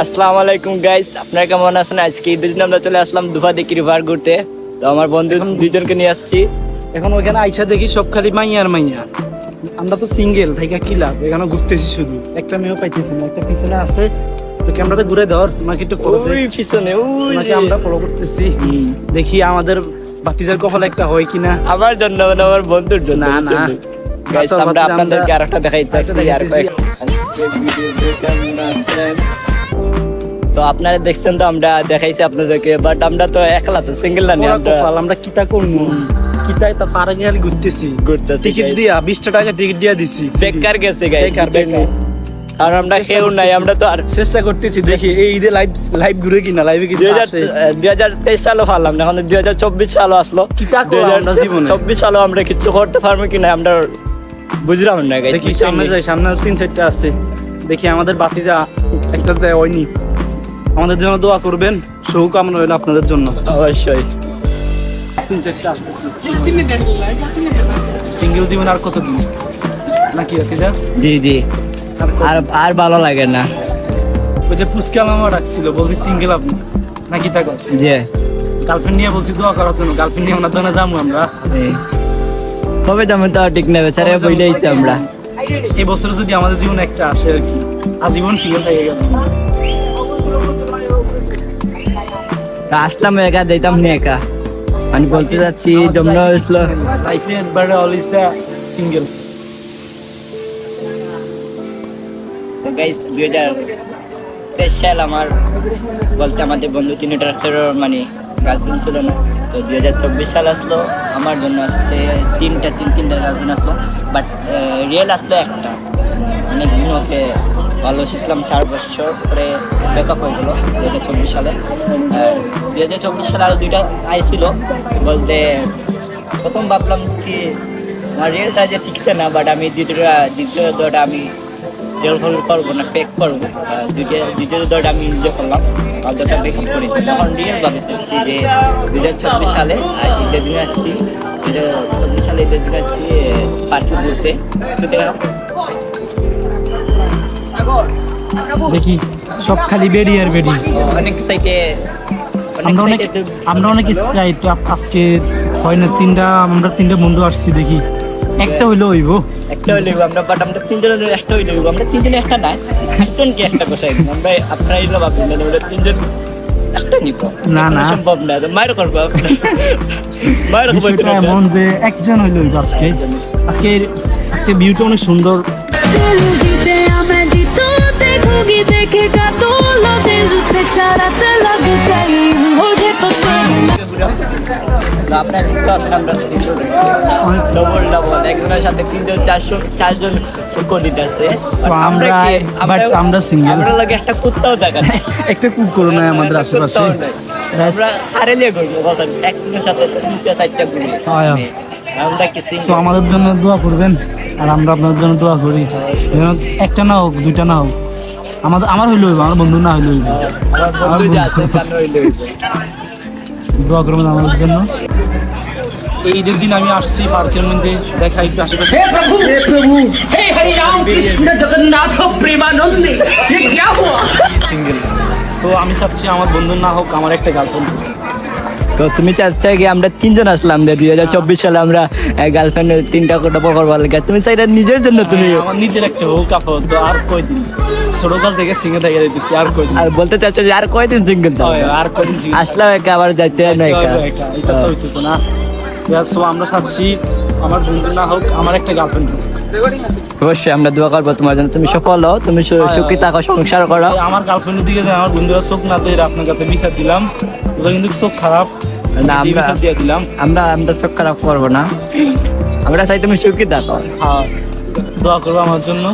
আসসালামু আলাইকুম গাইস, আপনারা কেমন আছেন? আজকে ঈদের দিন আমরা চলে আসলাম দুফা দেখি রিভার ঘুরতে। তো আমার বন্ধু দুজনকে নিয়ে আসছি। এখন ওখানে আইসা দেখি সব খালি মাইয়া আর মাইয়া। আমরা তো সিঙ্গেল থেকে কি লাভ, এখানে ঘুরতেছি শুধু, একটা মেয়েও পাইতেছি না। একটা পিছনে আছে, তো ক্যামেরাটা ঘুরে ধর, ওনাকে একটু ফলো ওই পিছনে ওনাকে আমরা ফলো করতেছি। দেখি আমাদের বাতিজার কপালে একটা হয় কিনা। আমার জন্য মানে আমার বন্ধুর জন্য। না, না। গাইস আচ্ছা, আমরা বাতিজা, আপনাদেরকে আরেকটা দেখাইতেছি আর দেখাইতেছি। তো আপনারা দেখছেন, তো আমরা দেখাইছি আপনাদেরকে, বাট আমরা তো একলা, তো সিঙ্গেল না, ওরা আমরা কপাল, আমরা কিতা করবো, কিতাই তা ফারাকে খালি ঘুরতেছি। ঘুরতেছি টিকিট দিয়া 20 টাকা টিকিট দিয়া দিছি। বেকার গেছে গাইস, বেকার, বেকার। আর আমরা কেউ নাই, আমরা তো আর চেষ্টা করতেছি, দেখি এই ঈদে লাইভ ঘুরে কিনা, লাইভে কিছু আসে। 2023 সালও পারলাম না, এখন 2024 সালও আসলো। কিতা করলাম আমরা জীবনে? 24 সালও আমরা কিছু করতে পারবো কিনা আমরা বুঝলাম না গাইস। দেখি সামনে যাই, সামনে 3-4টা আছে, দেখি আমাদের বাতিজা একটাতে হয়নি। আমাদের জন্য দোয়া করবেন, শুভকামনা রইল আপনাদের জন্য। অবশ্যই 3-4টা আসতেছে। সিঙ্গেল জীবন আর কতদিন নাকি বাতিজা? জি জি, আর ভালো লাগে না। ওই যে পুচকা মামা ডাকছিল, বলছি সিঙ্গেল আপনি নাকি তা করছি। জি, গার্লফ্রেন্ড নিয়ে বলছি দোয়া করার জন্য। গার্লফ্রেন্ড নিয়ে ওনার দোকানে যাবো আমরা। কবে যাবেন তাও ঠিক না, বেচারে বইলেইছি আমরা। এই বছর যদি আমাদের জীবনে একটা আসে আর কি, আজীবন সিঙ্গেল থেকে গেল। আসলাম একা, দিতাম না একা, আমি বলতে যাচ্ছি জন্য আসলো। লাইফে একবার অলওয়েজ দা সিঙ্গেল। তো গাইস 2023 সাল আমার বলতে আমাদের বন্ধু তিনটার মানে গার্লফ্রেন্ড ছিল না। তো 2024 সাল আসলো, আমার জন্য আসছে তিনটা গার্লফ্রেন্ড আসলো, বাট রিয়েল আসলো একটা। অনেক দিন ওকে ভালোবেসেছিলাম, 4 বছর পরে ব্রেকআপ হয়ে গেলো 2024 সালে। আর 2024 সালে আরও 2টা আইছিল, বলতে প্রথম ভাবলাম কি আমার রিয়েলটা যে ঠিকছে না, বাট আমি দ্বিতীয়টা আমি রিয়েল করবো না, পেক করবো। দ্বিতীয় দলটা আমি এনজয় করলাম, আর দলটা পেক করি। তখন রিয়েল ভাবে চাচ্ছি যে 2024 সালে ঈদের দিনে আসছি, 2024 সালে ঈদের দিনে আসছি পার্কে ঘুরতে। দেখি সব খালি বেডি আর বেডি। অনেক সাইটে আমরা অনেক এক্সাইট। আজকে হয় না, আমরা তিনটা বন্ধু আসছি, দেখি একটা হইলো হইব। একটা হইলে আমরা, বাট আমরা তিনজনের একটা হইলে আমরা তিনজনে একটা নাই, একজনকে একটা বসাই দিব। আমরা আপনারা এগুলো ভাববেন না, আমরা তিনজন একটা নিব না, না। সম্ভব না, মায়ের করবো আপনার মায়ের বিষয়টা এমন যে একজন হইলো হইব। আজকে ভিউটা অনেক সুন্দর। दिल जीते या मैं जीतूं, देखूंगी देखेगा तू लो दिल से शरारत लग गई मुझे तो तेरी আপনার কিন্তু আছেন, আমরা ডবল একজনের সাথে 3-4জন কলিগ আছে। So, আমরা single। আমরা লাগে একটা কুত্তাও দেখা নাই, একটা কুকুর নাই আমাদের আশেপাশে। কুত্তাও নাই। আমরা হারেলে করবো একজনের সাথে 3-4টা ঘুরি। আমরা কি So, single? আমাদের জন্য দোয়া করবেন, আর আমরা আপনাদের জন্য দোয়া করি। যেন একটা না হোক, 2টা না হোক, আমার হইলো হইব, আমার বন্ধু না হইলো হইব। আমার বন্ধু যে আছে তার হইলে দোয়া করবেন আমাদের জন্য। এই ঈদের দিন আমি আসছি পার্কের মধ্যে, দেখা একটু আশেপাশে। সিঙ্গেল। সো আমি চাচ্ছি আমার বন্ধু না হোক, আমার একটা গার্লফ্রেন্ড। তো তুমি চাচ্ছো কি আমরা 3জন আসলাম 2024 সালে, আমরা গার্লফ্রেন্ড 3টা কোটা পকড়বার লাগে। তুমি চাইটা নিজের জন্য, তুমি আমার নিজের একটা হোক আপাতত। তো আর কয়দিন, ছোটকাল থেকে সিঙ্গেল থেকে দিতেছি, আর কয়দিন। আর বলতে চাচ্ছো যে আর কয়দিন সিঙ্গেল আর কয়দিন single আসলাম একা, আবার যাইতে হয় না একা। এটা তো হইতেছে না। সো আমরা চাচ্ছি আমার বন্ধু না হোক, আমার একটা গার্লফ্রেন্ড হোক। অবশ্যই আমরা দোয়া করবো তোমার জন্য, তুমি সফল হও, তুমি সুখী থাকো, সংসার করো। আমার গার্লফ্রেন্ডের দিকে যে আমার বন্ধুরা চোখ না দেয়, আপনার কাছে বিচার দিলাম, ওটা কিন্তু চোখ খারাপ না, বিচার দিয়ে দিলাম। আমরা চোখ খারাপ করবো না, আমরা চাই তুমি সুখী থাকো। দোয়া করবো আমার জন্য।